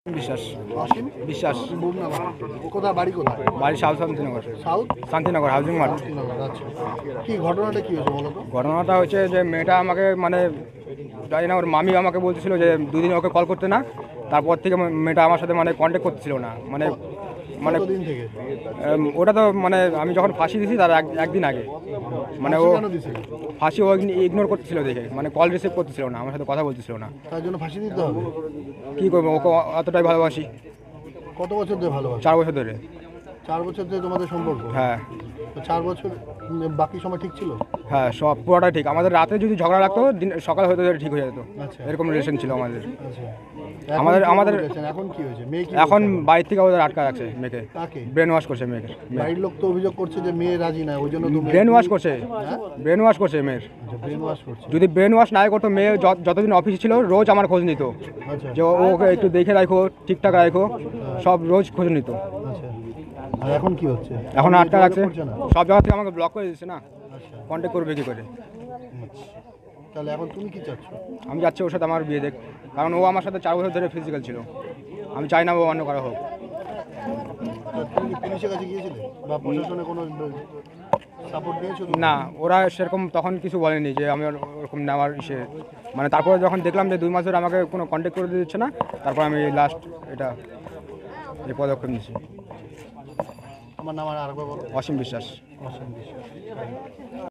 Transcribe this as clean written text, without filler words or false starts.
বিশ্বাস। অসীম বিশ্বাস। কোথায় বাড়ি কোথায়? বাড়ি south Shantinagar. South Shantinagar housing mart. Shantinagar. আচ্ছা, কি ঘটনাটা কি হয়েছে বলো তো? ঘটনাটা হচ্ছে যে মেয়েটা আমাকে মানে জানি না, ওর মামি আমাকে বলছিল যে দুদিন ওকে কল করতে না। তারপর থেকে মেয়েটা আমার সাথে মানে কন্ট্যাক্ট করতেছিল না। মানে মানে কতদিন থেকে? ওটা তো মানে আমি যখন ফাঁসি দিয়েছি তার একদিন আগে মানে ও কেন দিছিল? ফাঁসি ও ইগনোর করতেছিল দেখে, মানে কল রিসিভ করতেছিল না, আমার সাথে কথা বলতেছিল না। তার জন্য ফাঁসি দিতে হবে? কী করবো, ওকে অতটাই ভালোবাসি। কত বছর ধরে ভালোবাসো? 4 বছর ধরে। 4 বছর ধরে তোমাদের সম্পর্ক? হ্যাঁ তো 4 বছর বাকি সময় ঠিক ছিল? হ্যাঁ, সব পুরোটাই ঠিক। আমাদের রাতে যদি ঝগড়া লাগতো দিন সকাল হতে ঠিক হয়ে যেত। আচ্ছা। এরকম রিলেশন ছিল আমাদের। আচ্ছা, আমাদের এখন কি হয়েছে? মেয়ে কি এখন বলছে? বাড়ির থেকে ওদের আটকা রাখছে মেয়েকে, কাকে? ব্রেন ওয়াশ করছে মেয়েকে। বাড়ির লোক তো অভিযোগ করছে যে মেয়ে রাজি না, ওই জন্য তুমি ব্রেন ওয়াশ করছে, ব্রেন ওয়াশ করছে মেয়ের। ব্রেন ওয়াশ করছে। যদি ব্রেন ওয়াশ নাই করতো, মেয়ে যতদিন অফিসে ছিল রোজ আমার খোঁজ নিত আচ্ছা যে ওকে একটু দেখে রাখো, ঠিকঠাক রাখো, সব রোজ খোঁজ নিত। আচ্ছা, আর এখন কি হচ্ছে? এখন আটকা রাখছে, করছে না? সব জায়গা থেকে আমাকে ব্লক করে দিচ্ছে না, আচ্ছা, কন্ট্যাক্ট করবে কী করে? আচ্ছা। তাহলে এখন তুমি কি চাচ্ছ? আমি যাচ্ছি ওর সাথে আমার বিয়ে দেখ, কারণ ও আমার সাথে 4 বছর ধরে ফিজিক্যাল ছিল। আমি চাই না ও অন্য করা হোক। তুমি কি পুলিশের কাছে গিয়েছিলে বা প্রশাসনে কোনো সাপোর্ট নিয়েছো? না, ওরা সেরকম তখন কিছু বলেনি যে আমি ওরকম নেওয়ার ইসে, মানে তারপরে যখন দেখলাম যে 2 মাস ধরে আমাকে কোনো কন্ট্যাক্ট করে দিচ্ছে না, তারপর আমি লাস্ট এই পদক্ষেপ নিয়েছি। আমার নাম আর আরেকবার বলো। অসীম বিশ্বাস। অসীম বিশ্বাস।